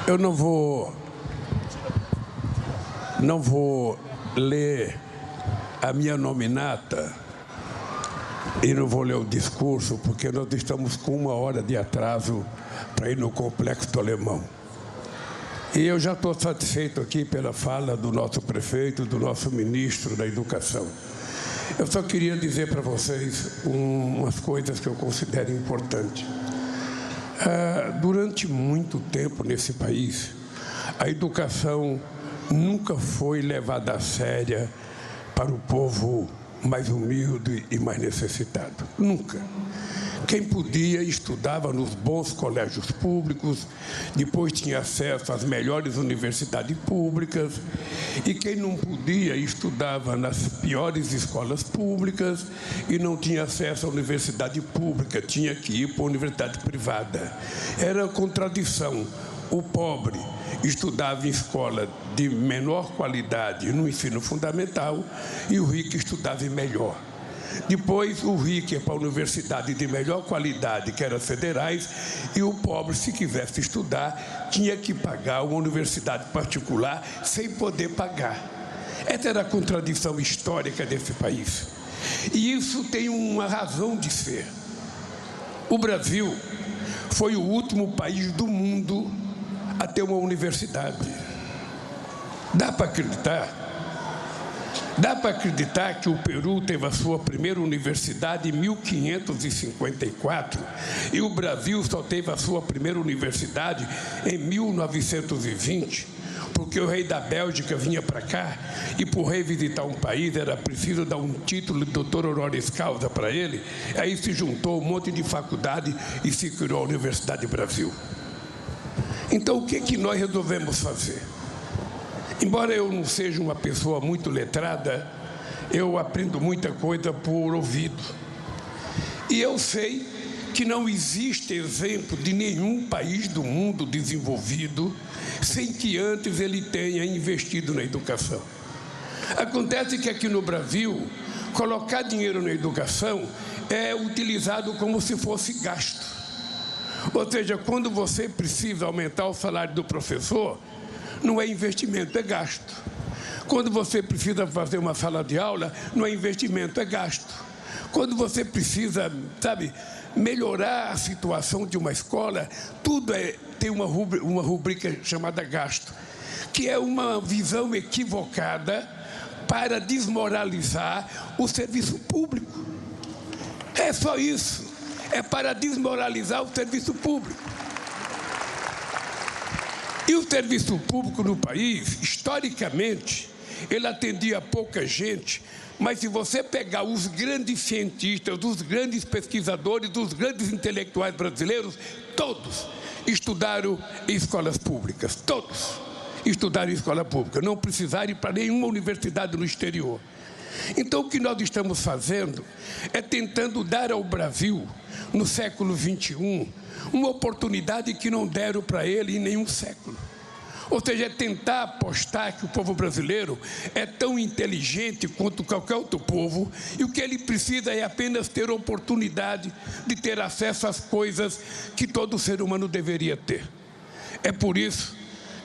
Eu não vou ler a minha nominata e não vou ler o discurso, porque nós estamos com 1 hora de atraso para ir no Complexo do Alemão. E eu já estou satisfeito aqui pela fala do nosso prefeito, do nosso ministro da Educação. Eu só queria dizer para vocês umas coisas que eu considero importantes. Durante muito tempo nesse país, a educação nunca foi levada a sério para o povo mais humilde e mais necessitado. Nunca. Quem podia estudava nos bons colégios públicos, depois tinha acesso às melhores universidades públicas, e quem não podia estudava nas piores escolas públicas e não tinha acesso à universidade pública, tinha que ir para a universidade privada. Era contradição. O pobre estudava em escola de menor qualidade no ensino fundamental e o rico estudava em melhor. Depois, o rico ia para a universidade de melhor qualidade, que eram as federais, e o pobre, se quisesse estudar, tinha que pagar uma universidade particular sem poder pagar. Essa era a contradição histórica desse país. E isso tem uma razão de ser. O Brasil foi o último país do mundo a ter uma universidade. Dá para acreditar? Dá para acreditar que o Peru teve a sua primeira universidade em 1554 e o Brasil só teve a sua primeira universidade em 1920, porque o rei da Bélgica vinha para cá e, por rei visitar um país, era preciso dar um título de doutor honoris causa para ele. Aí se juntou um monte de faculdade e se criou a Universidade Brasil. Então, o que nós resolvemos fazer? Embora eu não seja uma pessoa muito letrada, eu aprendo muita coisa por ouvido. E eu sei que não existe exemplo de nenhum país do mundo desenvolvido sem que antes ele tenha investido na educação. Acontece que aqui no Brasil, colocar dinheiro na educação é utilizado como se fosse gasto. Ou seja, quando você precisa aumentar o salário do professor, não é investimento, é gasto. Quando você precisa fazer uma sala de aula, não é investimento, é gasto. Quando você precisa, melhorar a situação de uma escola, tudo tem uma rubrica chamada gasto, que é uma visão equivocada para desmoralizar o serviço público. É só isso, é para desmoralizar o serviço público. E o serviço público no país, historicamente, ele atendia pouca gente, mas se você pegar os grandes cientistas, os grandes pesquisadores, os grandes intelectuais brasileiros, todos estudaram em escolas públicas, todos estudaram em escola pública, não precisaram ir para nenhuma universidade no exterior. Então, o que nós estamos fazendo é tentando dar ao Brasil, no século XXI, uma oportunidade que não deram para ele em nenhum século. Ou seja, é tentar apostar que o povo brasileiro é tão inteligente quanto qualquer outro povo e o que ele precisa é apenas ter oportunidade de ter acesso às coisas que todo ser humano deveria ter. É por isso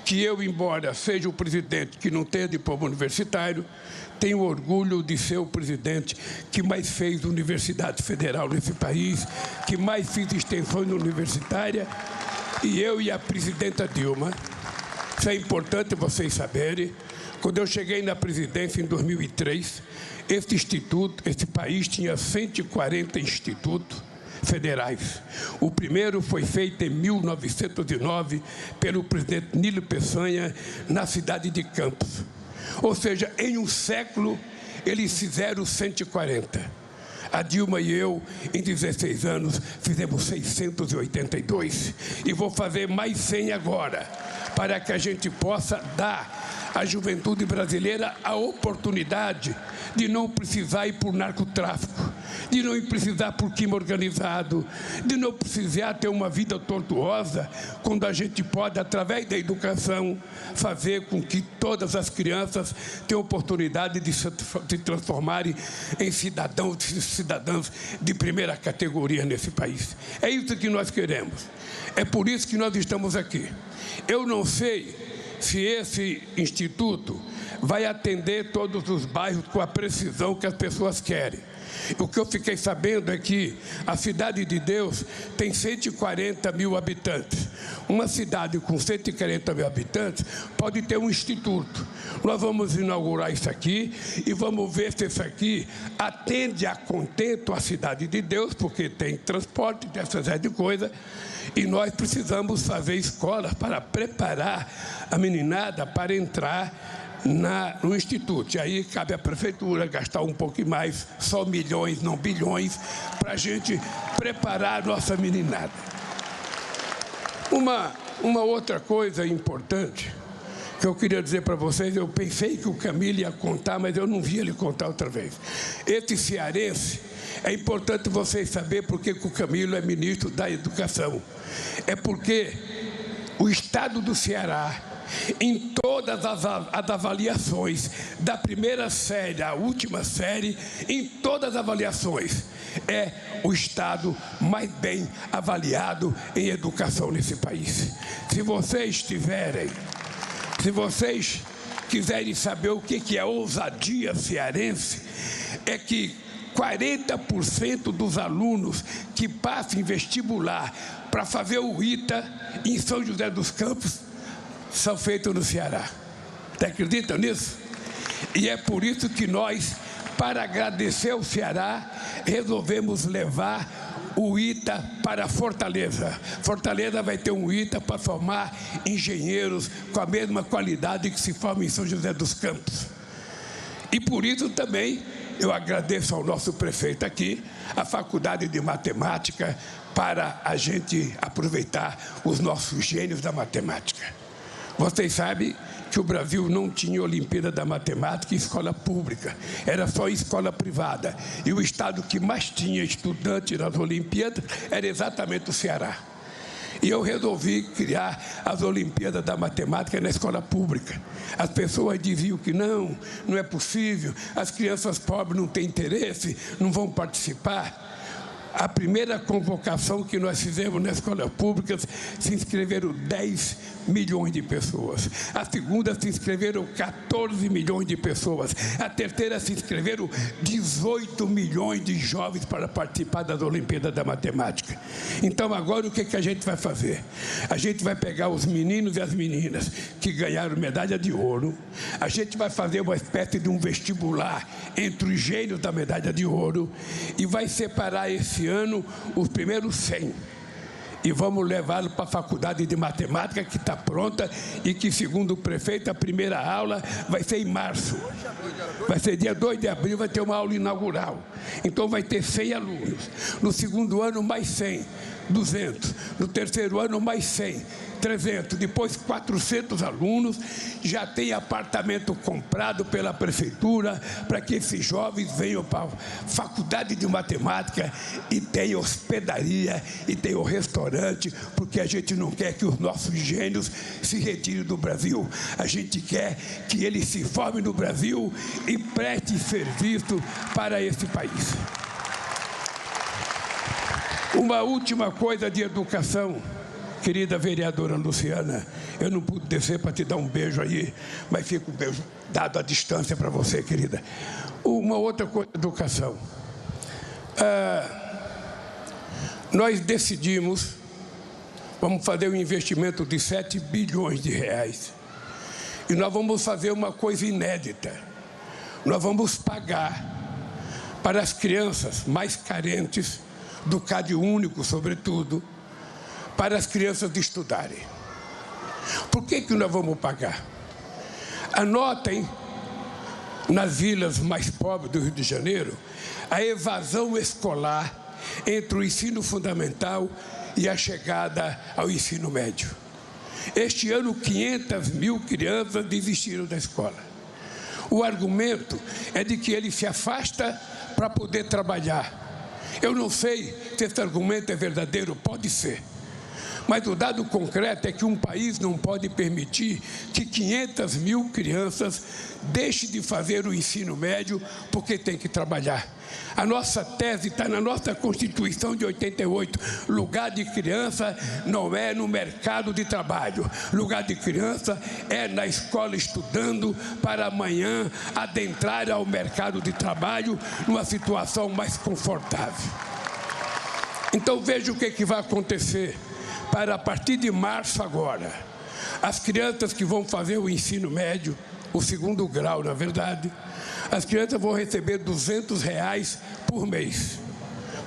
que eu, embora seja o presidente que não tenha diploma universitário, tenho orgulho de ser o presidente que mais fez universidade federal nesse país, que mais fez extensões universitárias, e eu e a presidenta Dilma. Isso é importante vocês saberem. Quando eu cheguei na presidência em 2003, esse país tinha 140 institutos federais. O primeiro foi feito em 1909 pelo presidente Nilo Peçanha, na cidade de Campos. Ou seja, em um século, eles fizeram 140. A Dilma e eu, em 16 anos, fizemos 682. E vou fazer mais 100 agora, para que a gente possa dar à juventude brasileira a oportunidade de não precisar ir por narcotráfico, de não precisar por crime organizado, de não precisar ter uma vida tortuosa, quando a gente pode, através da educação, fazer com que todas as crianças tenham oportunidade de se transformarem em cidadãos e cidadãs de primeira categoria nesse país. É isso que nós queremos. É por isso que nós estamos aqui. Eu não sei se esse instituto vai atender todos os bairros com a precisão que as pessoas querem. O que eu fiquei sabendo é que a Cidade de Deus tem 140 mil habitantes. Uma cidade com 140 mil habitantes pode ter um instituto. Nós vamos inaugurar isso aqui e vamos ver se isso aqui atende a contento a Cidade de Deus, porque tem transporte, tem essa série de coisa. E nós precisamos fazer escolas para preparar a meninada para entrar no Instituto. E aí cabe à Prefeitura gastar um pouco mais, só milhões, não bilhões, para a gente preparar a nossa meninada. Uma outra coisa importante que eu queria dizer para vocês, eu pensei que o Camilo ia contar, mas eu não vi ele contar outra vez. Esse cearense, é importante vocês saberem por que o Camilo é ministro da Educação. É porque o Estado do Ceará, em todas as avaliações, da primeira série à última série, em todas as avaliações, é o Estado mais bem avaliado em educação nesse país. Se vocês quiserem saber o que é ousadia cearense, é que 40% dos alunos que passam em vestibular para fazer o ITA em São José dos Campos são feitos no Ceará. Você acredita nisso? E é por isso que nós, para agradecer ao Ceará, resolvemos levar o ITA para Fortaleza. Fortaleza vai ter um ITA para formar engenheiros com a mesma qualidade que se forma em São José dos Campos. E por isso também eu agradeço ao nosso prefeito aqui, a Faculdade de Matemática, para a gente aproveitar os nossos gênios da matemática. Vocês sabem que o Brasil não tinha Olimpíada da Matemática em escola pública, era só escola privada. E o estado que mais tinha estudantes nas Olimpíadas era exatamente o Ceará. E eu resolvi criar as Olimpíadas da Matemática na escola pública. As pessoas diziam que não é possível, as crianças pobres não têm interesse, não vão participar. A primeira convocação que nós fizemos na escola pública, se inscreveram 10 milhões de pessoas. A segunda se inscreveram 14 milhões de pessoas. A terceira se inscreveram 18 milhões de jovens para participar das Olimpíadas da Matemática. Então agora o que a gente vai fazer? A gente vai pegar os meninos e as meninas que ganharam medalha de ouro, a gente vai fazer uma espécie de um vestibular entre os gênios da medalha de ouro e vai separar esse ano os primeiros 100 e vamos levá-lo para a Faculdade de Matemática, que está pronta e que, segundo o prefeito, a primeira aula vai ser em março. Vai ser dia 2 de abril, vai ter uma aula inaugural. Então vai ter 100 alunos. No segundo ano, mais 100, 200. No terceiro ano, mais 100, 300. Depois, 400 alunos. Já tem apartamento comprado pela prefeitura para que esses jovens venham para a Faculdade de Matemática e tenham hospedaria e tenham restaurante, porque a gente não quer que os nossos gênios se retirem do Brasil. A gente quer que eles se formem no Brasil e prestem serviço para esse país. Uma última coisa de educação, querida vereadora Luciana, eu não pude descer para te dar um beijo aí, mas fica um beijo dado à distância para você, querida. Uma outra coisa de educação. Nós decidimos, vamos fazer um investimento de 7 bilhões de reais. E nós vamos fazer uma coisa inédita. Nós vamos pagar para as crianças mais carentes, do Cade Único, sobretudo, para as crianças estudarem. Por que nós vamos pagar? Anotem, nas vilas mais pobres do Rio de Janeiro, a evasão escolar entre o ensino fundamental e a chegada ao ensino médio. Este ano, 500 mil crianças desistiram da escola. O argumento é de que ele se afasta para poder trabalhar. Eu não sei se esse argumento é verdadeiro, pode ser. Mas o dado concreto é que um país não pode permitir que 500 mil crianças deixem de fazer o ensino médio porque tem que trabalhar. A nossa tese está na nossa Constituição de 88. Lugar de criança não é no mercado de trabalho. Lugar de criança é na escola estudando para amanhã adentrar ao mercado de trabalho numa situação mais confortável. Então veja o que vai acontecer. Para a partir de março agora, as crianças que vão fazer o ensino médio, o segundo grau, na verdade, as crianças vão receber R$200 por mês.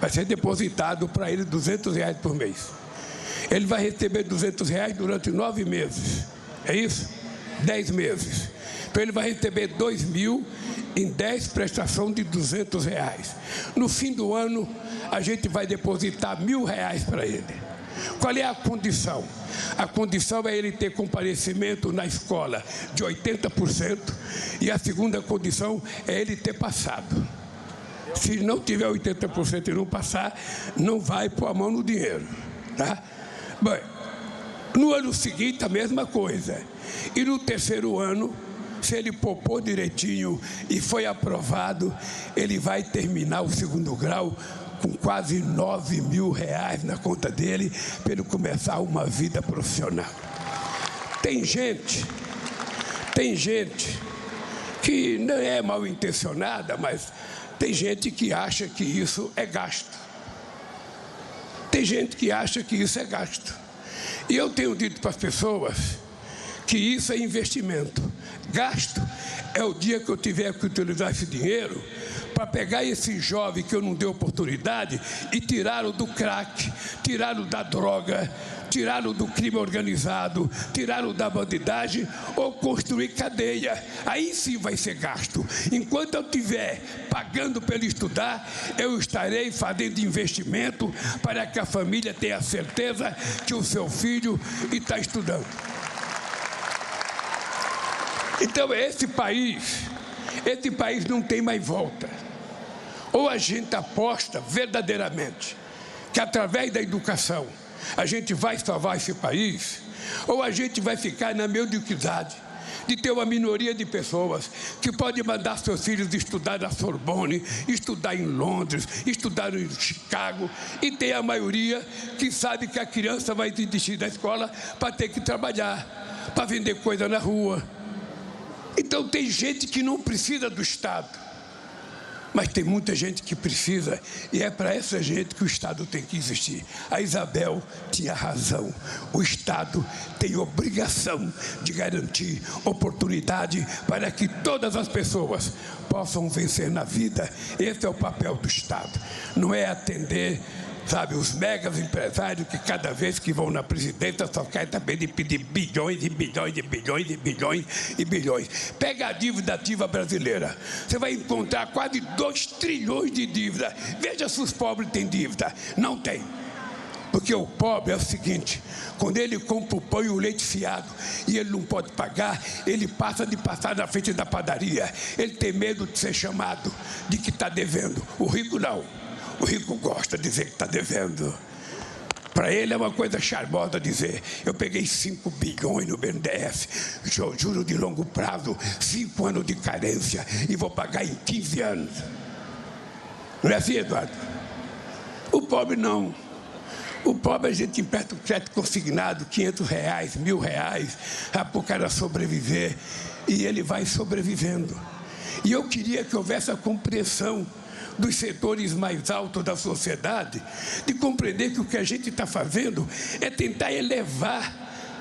Vai ser depositado para ele R$200 por mês. Ele vai receber R$200 durante 9 meses. É isso? 10 meses. Então ele vai receber 2.000 em 10 prestações de R$200. No fim do ano, a gente vai depositar R$1.000 para ele. Qual é a condição? A condição é ele ter comparecimento na escola de 80% e a segunda condição é ele ter passado. Se não tiver 80% e não passar, não vai pôr a mão no dinheiro, tá? Bem, no ano seguinte a mesma coisa. E no terceiro ano, se ele popou direitinho e foi aprovado, ele vai terminar o segundo grau com quase R$9.000 na conta dele, para ele começar uma vida profissional. Tem gente que não é mal intencionada, mas tem gente que acha que isso é gasto. Tem gente que acha que isso é gasto. E eu tenho dito para as pessoas que isso é investimento. Gasto é o dia que eu tiver que utilizar esse dinheiro para pegar esse jovem que eu não dei oportunidade e tirá-lo do crack, tirá-lo da droga, tirá-lo do crime organizado, tirá-lo da bandidagem ou construir cadeia. Aí sim vai ser gasto. Enquanto eu estiver pagando para ele estudar, eu estarei fazendo investimento para que a família tenha certeza que o seu filho está estudando. Então esse país não tem mais volta. Ou a gente aposta verdadeiramente que através da educação a gente vai salvar esse país, ou a gente vai ficar na mediocridade de ter uma minoria de pessoas que pode mandar seus filhos estudar na Sorbonne, estudar em Londres, estudar em Chicago, e ter a maioria que sabe que a criança vai desistir da escola para ter que trabalhar, para vender coisa na rua. Então tem gente que não precisa do Estado, mas tem muita gente que precisa, e é para essa gente que o Estado tem que existir. A Isabel tinha razão. O Estado tem obrigação de garantir oportunidade para que todas as pessoas possam vencer na vida. Esse é o papel do Estado. Não é atender, sabe, os megas empresários que cada vez que vão na presidência só querem também de pedir bilhões e bilhões e bilhões e bilhões e bilhões. Pega a dívida ativa brasileira. Você vai encontrar quase 2 trilhões de dívida. Veja se os pobres têm dívida. Não tem. Porque o pobre é o seguinte: quando ele compra o pão e o leite fiado e ele não pode pagar, ele passa de passar na frente da padaria. Ele tem medo de ser chamado de que está devendo. O rico não. O rico gosta de dizer que está devendo. Para ele é uma coisa charmosa dizer: eu peguei 5 bilhões no BNDES, juro de longo prazo, 5 anos de carência e vou pagar em 15 anos. Não é assim, Eduardo? O pobre não. O pobre a gente empresta um crédito consignado, R$500, R$1.000, para o cara sobreviver, e ele vai sobrevivendo. E eu queria que houvesse a compreensão dos setores mais altos da sociedade, de compreender que o que a gente está fazendo é tentar elevar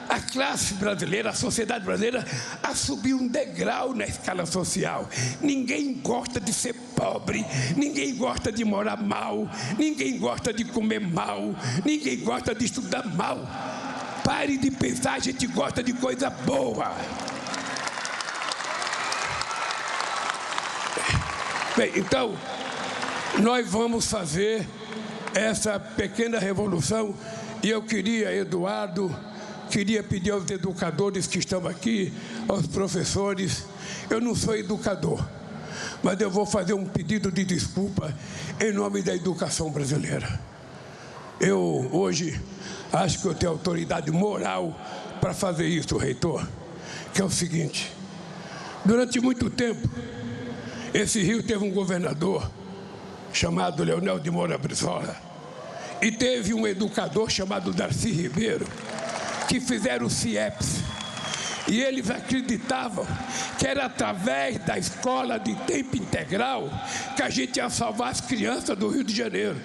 a classe brasileira, a sociedade brasileira, a subir um degrau na escala social. Ninguém gosta de ser pobre, ninguém gosta de morar mal, ninguém gosta de comer mal, ninguém gosta de estudar mal. Pare de pensar, a gente gosta de coisa boa. Bem, então, nós vamos fazer essa pequena revolução, e eu queria, Eduardo, pedir aos educadores que estão aqui, aos professores. Eu não sou educador, mas eu vou fazer um pedido de desculpa em nome da educação brasileira. Eu, hoje, acho que eu tenho autoridade moral para fazer isso, reitor, que é o seguinte: durante muito tempo, esse Rio teve um governador chamado Leonel de Moura Brizola e teve um educador chamado Darcy Ribeiro, que fizeram o CIEPS. E eles acreditavam que era através da escola de tempo integral que a gente ia salvar as crianças do Rio de Janeiro.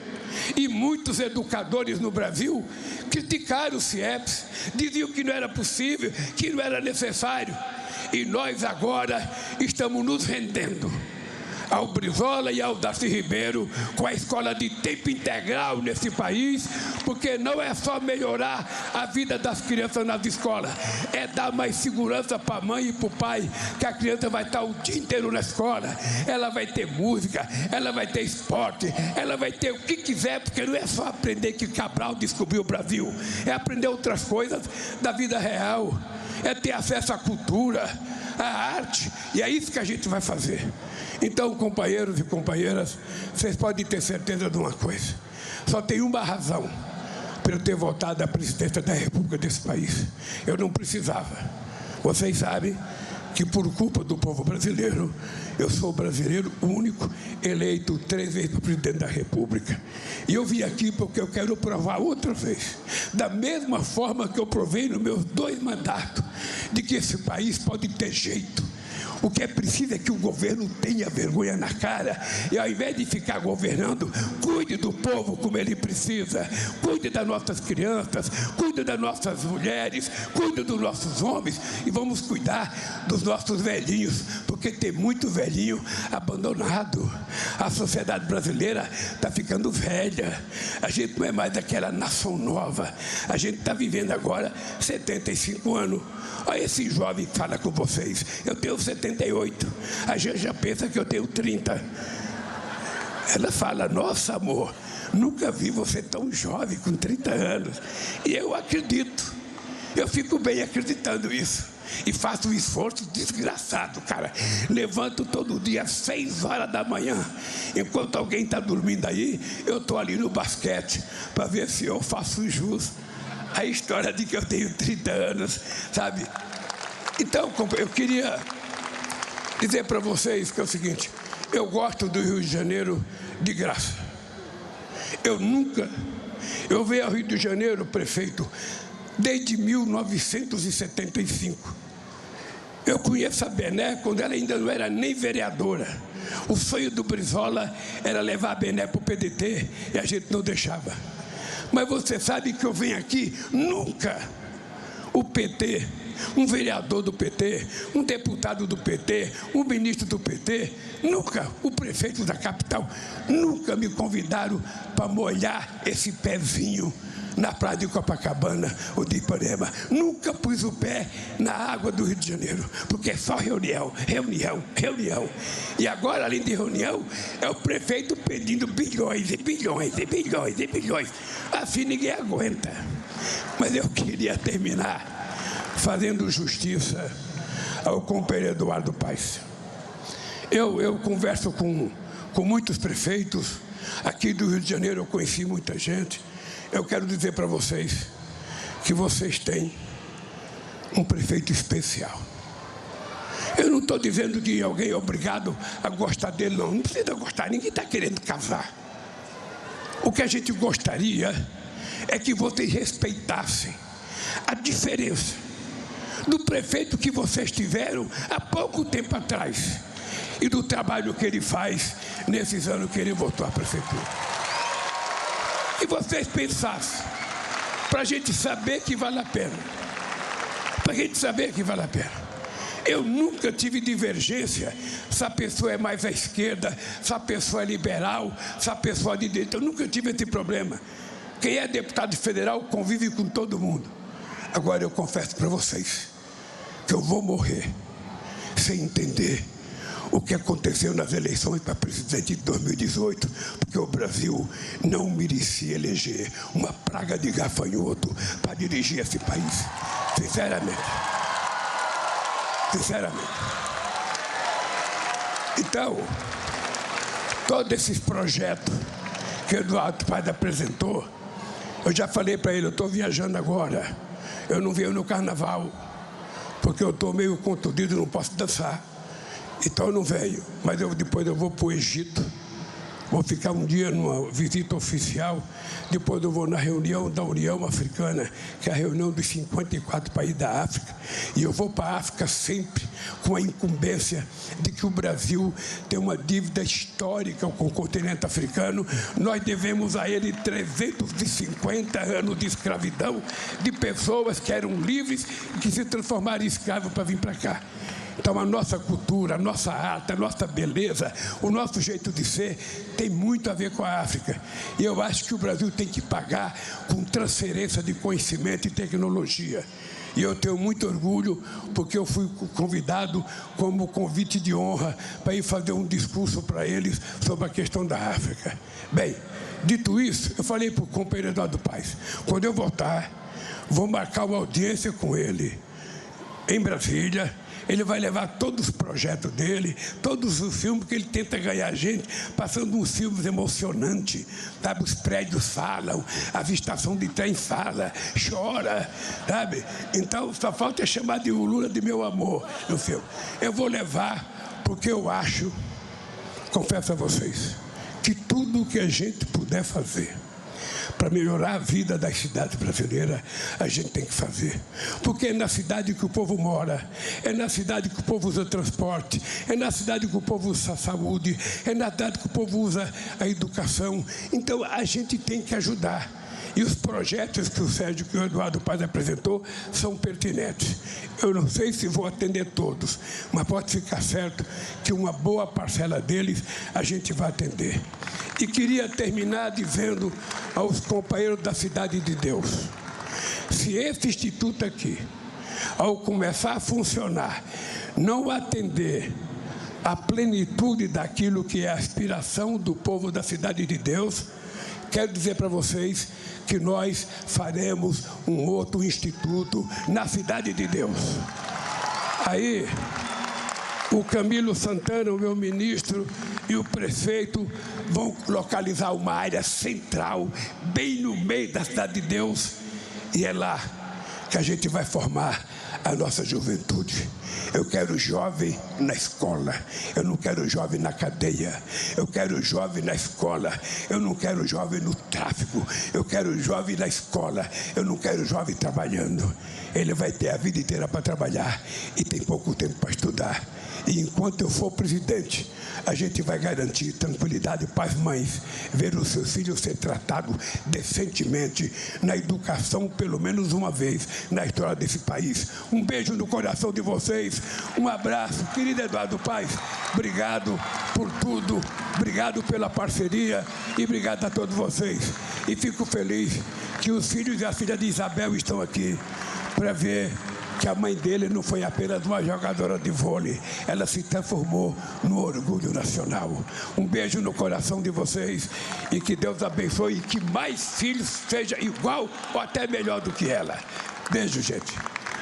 E muitos educadores no Brasil criticaram o CIEPS, diziam que não era possível, que não era necessário. E nós agora estamos nos rendendo ao Brizola e ao Darcy Ribeiro com a escola de tempo integral nesse país, porque não é só melhorar a vida das crianças nas escolas, é dar mais segurança para a mãe e para o pai, que a criança vai estar o dia inteiro na escola, ela vai ter música, ela vai ter esporte, ela vai ter o que quiser, porque não é só aprender que Cabral descobriu o Brasil, é aprender outras coisas da vida real, é ter acesso à cultura, à arte, e é isso que a gente vai fazer. Então, companheiros e companheiras, vocês podem ter certeza de uma coisa: só tem uma razão para eu ter votado a presidência da República desse país. Eu não precisava. Vocês sabem que, por culpa do povo brasileiro, eu sou brasileiro único, eleito 3 vezes para presidente da República. E eu vim aqui porque eu quero provar outra vez, da mesma forma que eu provei nos meus 2 mandatos, de que esse país pode ter jeito. O que é preciso é que o governo tenha vergonha na cara e, ao invés de ficar governando, cuide do povo como ele precisa, cuide das nossas crianças, cuide das nossas mulheres, cuide dos nossos homens e vamos cuidar dos nossos velhinhos, porque tem muito velhinho abandonado. A sociedade brasileira está ficando velha, a gente não é mais daquela nação nova, a gente está vivendo agora 75 anos. Olha esse jovem que fala com vocês, eu tenho 78, a gente já pensa que eu tenho 30. Ela fala: nossa, amor, nunca vi você tão jovem com 30 anos. E eu acredito, eu fico bem acreditando isso. E faço um esforço desgraçado, cara. Levanto todo dia às 6 horas da manhã. Enquanto alguém está dormindo aí, eu estou ali no basquete para ver se eu faço jus a história de que eu tenho 30 anos, sabe? Então, eu queria dizer para vocês que é o seguinte: eu gosto do Rio de Janeiro de graça. Eu venho ao Rio de Janeiro, prefeito, desde 1975. Eu conheço a Bené quando ela ainda não era nem vereadora. O sonho do Brizola era levar a Bené para o PDT e a gente não deixava. Mas você sabe que eu venho aqui, nunca o PT, um vereador do PT, um deputado do PT, um ministro do PT, nunca o prefeito da capital, nunca me convidaram para molhar esse pezinho na praia de Copacabana ou de Ipanema. Nunca pus o pé na água do Rio de Janeiro, porque é só reunião, reunião, reunião. E agora, além de reunião, é o prefeito pedindo bilhões e bilhões e bilhões e bilhões. Assim ninguém aguenta. Mas eu queria terminar fazendo justiça ao companheiro Eduardo Paes. Eu converso com muitos prefeitos. Aqui do Rio de Janeiro eu conheci muita gente. Eu quero dizer para vocês que vocês têm um prefeito especial. Eu não estou dizendo que alguém é obrigado a gostar dele, não. Não precisa gostar, ninguém está querendo casar. O que a gente gostaria é que vocês respeitassem a diferença do prefeito que vocês tiveram há pouco tempo atrás e do trabalho que ele faz nesses anos que ele voltou à prefeitura. Que vocês pensassem, para a gente saber que vale a pena. Para a gente saber que vale a pena. Eu nunca tive divergência se a pessoa é mais à esquerda, se a pessoa é liberal, se a pessoa é de direita. Eu nunca tive esse problema. Quem é deputado federal convive com todo mundo. Agora eu confesso para vocês que eu vou morrer sem entender o que aconteceu nas eleições para presidente de 2018, porque o Brasil não merecia eleger uma praga de gafanhoto para dirigir esse país. Sinceramente. Sinceramente. Então, todos esses projetos que o Eduardo Paes apresentou, eu já falei para ele, eu estou viajando agora, eu não venho no carnaval, porque eu estou meio contundido e não posso dançar. Então eu não venho, mas depois eu vou para o Egito, vou ficar um dia numa visita oficial, depois eu vou na reunião da União Africana, que é a reunião dos 54 países da África, e eu vou para a África sempre com a incumbência de que o Brasil tem uma dívida histórica com o continente africano. Nós devemos a ele 350 anos de escravidão, de pessoas que eram livres e que se transformaram em escravos para vir para cá. Então a nossa cultura, a nossa arte, a nossa beleza, o nosso jeito de ser tem muito a ver com a África. E eu acho que o Brasil tem que pagar com transferência de conhecimento e tecnologia. E eu tenho muito orgulho porque eu fui convidado como convite de honra para ir fazer um discurso para eles sobre a questão da África. Bem, dito isso, eu falei para o companheiro Eduardo Paes, quando eu voltar, vou marcar uma audiência com ele em Brasília. Ele vai levar todos os projetos dele, todos os filmes que ele tenta ganhar gente, passando uns filmes emocionantes, sabe? Os prédios falam, a avistação de trem fala, chora, sabe? Então, só falta chamar de Lula de meu amor no filme. Eu vou levar porque eu acho, confesso a vocês, que tudo o que a gente puder fazer para melhorar a vida das cidades brasileiras, a gente tem que fazer. Porque é na cidade que o povo mora, é na cidade que o povo usa transporte, é na cidade que o povo usa a saúde, é na cidade que o povo usa a educação. Então, a gente tem que ajudar. E os projetos que o Sérgio e o Eduardo Paes apresentou são pertinentes. Eu não sei se vou atender todos, mas pode ficar certo que uma boa parcela deles a gente vai atender. E queria terminar dizendo aos companheiros da Cidade de Deus, se esse instituto aqui, ao começar a funcionar, não atender à plenitude daquilo que é a aspiração do povo da Cidade de Deus, quero dizer para vocês que nós faremos um outro instituto na Cidade de Deus. Aí, o Camilo Santana, o meu ministro, e o prefeito vão localizar uma área central, bem no meio da Cidade de Deus, e é lá que a gente vai formar a nossa juventude. Eu quero jovem na escola, eu não quero jovem na cadeia, eu quero jovem na escola, eu não quero jovem no tráfico, eu quero jovem na escola, eu não quero jovem trabalhando. Ele vai ter a vida inteira para trabalhar e tem pouco tempo para estudar. E enquanto eu for presidente, a gente vai garantir tranquilidade para as mães, ver os seus filhos ser tratados decentemente na educação, pelo menos uma vez na história desse país. Um beijo no coração de vocês, um abraço, querido Eduardo Paes, obrigado por tudo, obrigado pela parceria e obrigado a todos vocês. E fico feliz que os filhos e a filha de Isabel estão aqui para ver que a mãe dele não foi apenas uma jogadora de vôlei, ela se transformou no orgulho nacional. Um beijo no coração de vocês e que Deus abençoe e que mais filhos sejam igual ou até melhor do que ela. Beijo, gente.